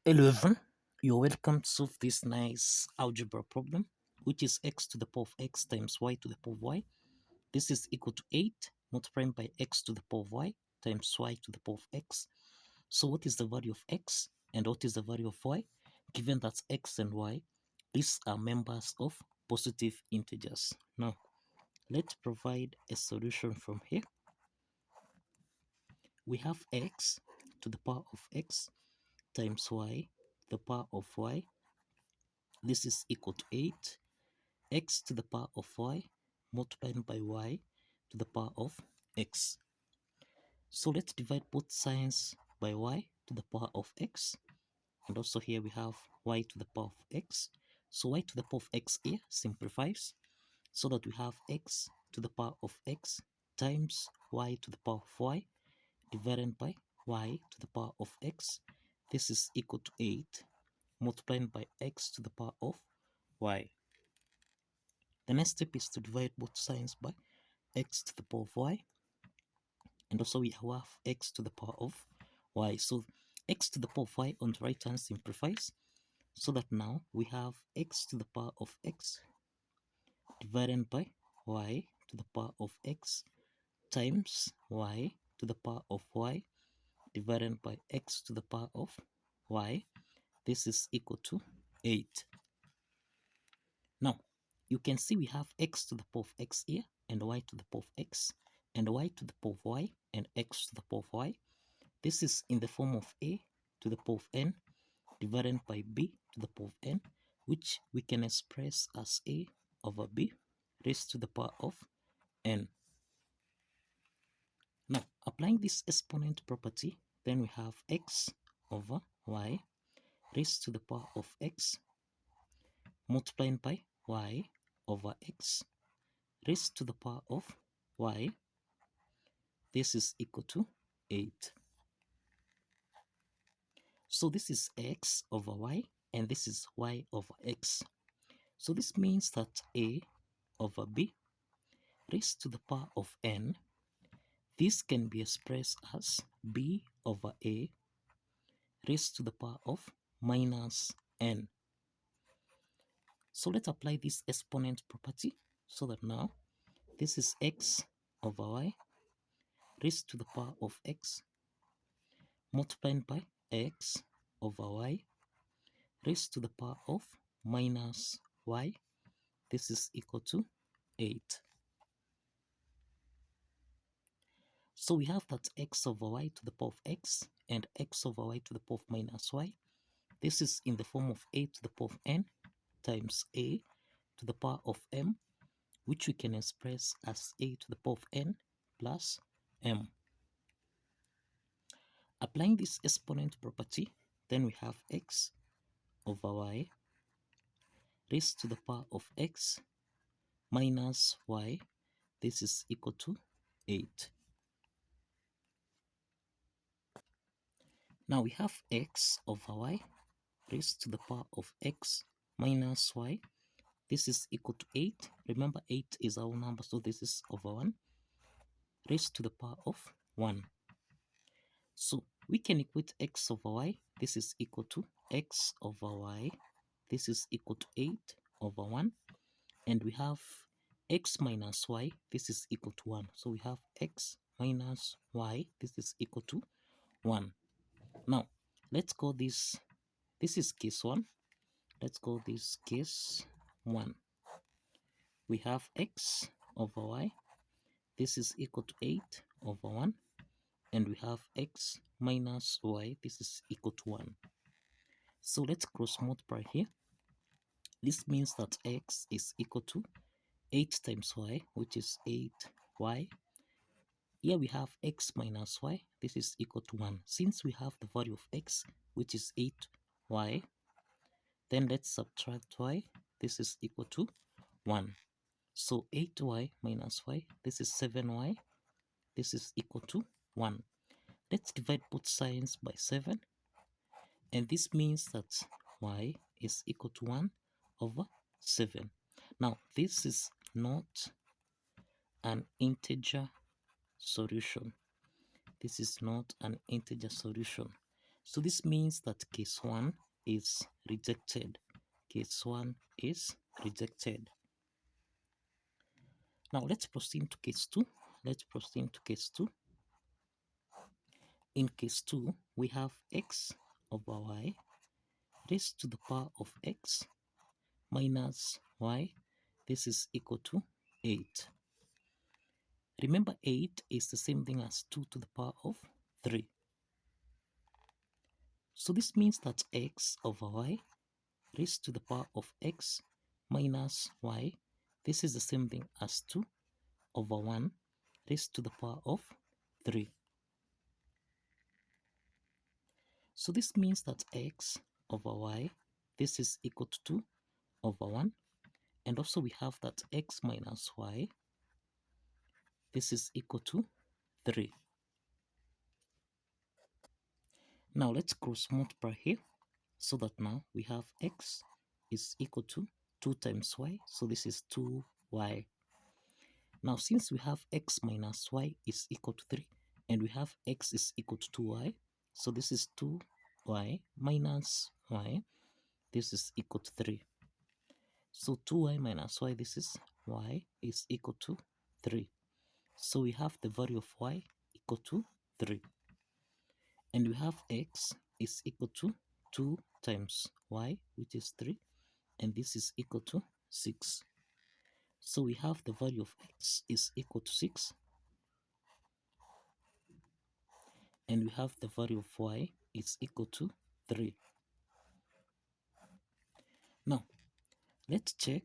11. You're welcome to solve this nice algebra problem, which is x to the power of x times y to the power of y. This is equal to 8 multiplied by x to the power of y times y to the power of x. So what is the value of x and what is the value of y? Given that x and y, these are members of positive integers. Now, let's provide a solution from here. We have x to the power of x times y to the power of y. This is equal to 8 x to the power of y multiplied by y to the power of x. So let's divide both signs by y to the power of x, and also here we have y to the power of x. So y to the power of x here simplifies so that we have x to the power of x times y to the power of y divided by y to the power of x. This is equal to 8 multiplied by x to the power of y. The next step is to divide both signs by x to the power of y, and also we have x to the power of y. So x to the power of y on the right hand simplifies so that now we have x to the power of x divided by y to the power of x times y to the power of y divided by x to the power of y. This is equal to 8. Now, you can see we have x to the power of x here and y to the power of x and y to the power of y and x to the power of y. This is in the form of a to the power of n divided by b to the power of n, which we can express as a over b raised to the power of n. Now, applying this exponent property, then we have x over y raised to the power of x multiplied by y over x raised to the power of y. This is equal to 8. So this is x over y and this is y over x. So this means that a over b raised to the power of n, this can be expressed as b over a raised to the power of minus n. So let's apply this exponent property so that now this is x over y raised to the power of x multiplied by x over y raised to the power of minus y. This is equal to 8. So we have that x over y to the power of x and x over y to the power of minus y. This is in the form of a to the power of n times a to the power of m, which we can express as a to the power of n plus m. Applying this exponent property, then we have x over y raised to the power of x minus y. This is equal to 8. Now we have x over y raised to the power of x minus y. This is equal to 8. Remember, 8 is our number, so this is over 1 raised to the power of 1. So we can equate x over y. This is equal to x over y. This is equal to 8 over 1. And we have x minus y. This is equal to 1. So we have x minus y. This is equal to 1. Now, let's call this is case 1. Let's call this case 1. We have x over y. This is equal to 8 over 1. And we have x minus y. This is equal to 1. So let's cross multiply here. This means that x is equal to 8 times y, which is 8y. Here we have x minus y. This is equal to 1. Since we have the value of x, which is 8y, then let's subtract y. This is equal to 1. So 8y minus y, this is 7y. This is equal to 1. Let's divide both signs by 7. And this means that y is equal to 1 over 7. Now, this is not an integer solution. This is not an integer solution. So this means that case 1 is rejected. Case 1 is rejected. Now let's proceed to case 2. Let's proceed to case 2. In case 2, we have x over y raised to the power of x minus y. This is equal to 8. Remember, 8 is the same thing as 2 to the power of 3. So this means that x over y raised to the power of x minus y, this is the same thing as 2 over 1 raised to the power of 3. So this means that x over y, this is equal to 2 over 1. And also we have that x minus y, this is equal to 3. Now let's cross multiply here, so that now we have x is equal to 2 times y, so this is 2y. Now since we have x minus y is equal to 3, and we have x is equal to 2y, so this is 2y minus y, this is equal to 3. So 2y minus y, this is y is equal to 3. So we have the value of y equal to 3. And we have x is equal to 2 times y, which is 3, and this is equal to 6. So we have the value of x is equal to 6, and we have the value of y is equal to 3. Now let's check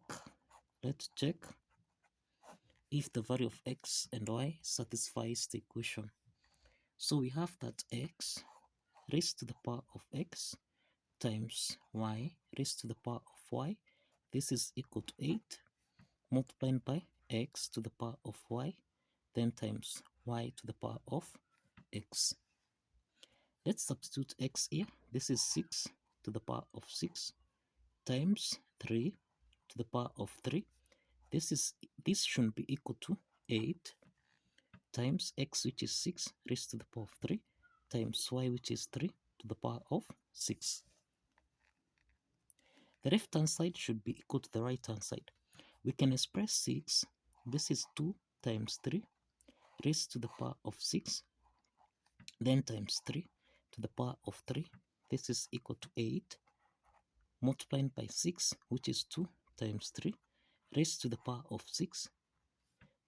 if the value of x and y satisfies the equation. So we have that x raised to the power of x times y raised to the power of y, this is equal to 8, multiplied by x to the power of y, then times y to the power of x. Let's substitute x here. This is 6 to the power of 6 times 3 to the power of 3. This should be equal to 8 times x, which is 6 raised to the power of 3, times y, which is 3 to the power of 6. The left hand side should be equal to the right hand side. We can express 6, this is 2 times 3 raised to the power of 6, then times 3 to the power of 3, this is equal to 8, multiplied by 6, which is 2 times 3 raised to the power of 6,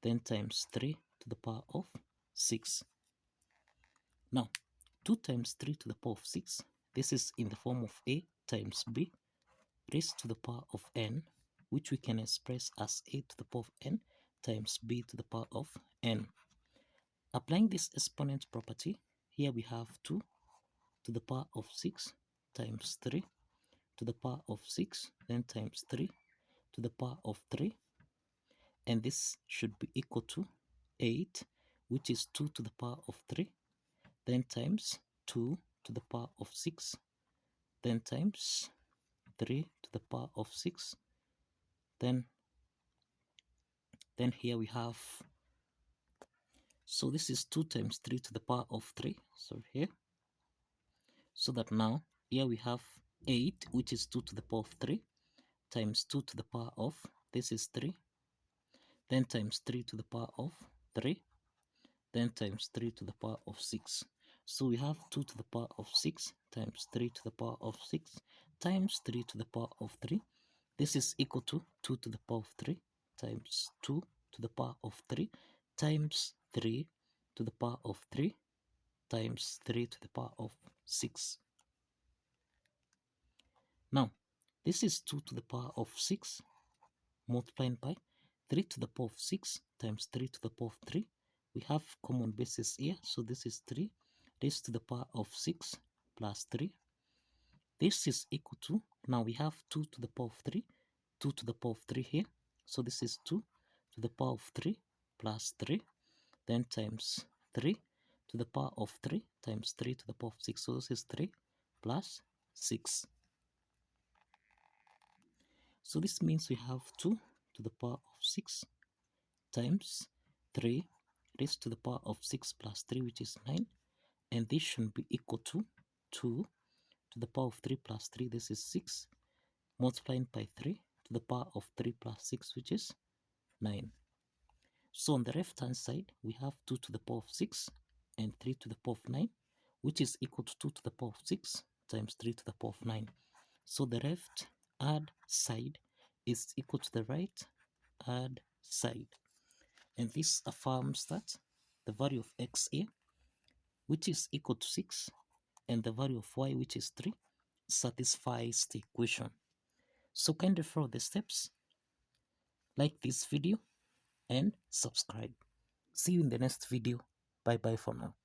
then times 3 to the power of 6. Now 2 times 3 to the power of 6, this is in the form of a times b raised to the power of n, which we can express as a to the power of n times b to the power of n. Applying this exponent property, here we have 2 to the power of 6 times 3 to the power of 6, then times 3 to the power of 3, and this should be equal to 8, which is 2 to the power of 3, then times 2 to the power of 6, then times 3 to the power of 6, then here we have, so this is 2 times 3 to the power of 3, so here, so that now here we have 8, which is 2 to the power of 3, times 2 to the power of, this is 3, then times 3 to the power of 3, then times 3 to the power of 6. So we have 2 to the power of 6 times 3 to the power of 6 times 3 to the power of 3. This is equal to 2 to the power of 3 times 2 to the power of 3 times 3 to the power of 3 times 3 to the power of 6. Now, this is 2 to the power of 6 multiplied by 3 to the power of 6 times 3 to the power of 3. We have common basis here, so this is 3 raised to the power of 6 plus 3. This is equal to, now we have 2 to the power of 3, 2 to the power of 3 here, so this is 2 to the power of 3 plus 3, then times 3 to the power of 3 times 3 to the power of 6, so this is 3 plus 6. So this means we have 2 to the power of 6 times 3 raised to the power of 6 plus 3, which is 9, and this should be equal to 2 to the power of 3 plus 3, this is 6, multiplying by 3 to the power of 3 plus 6, which is 9. So on the left hand side, we have 2 to the power of 6 and 3 to the power of 9, which is equal to 2 to the power of 6 times 3 to the power of 9. So the left hand side is equal to the right hand side. And this affirms that the value of xa, which is equal to 6, and the value of y, which is 3, satisfies the equation. So kindly follow the steps, like this video, and subscribe. See you in the next video. Bye bye for now.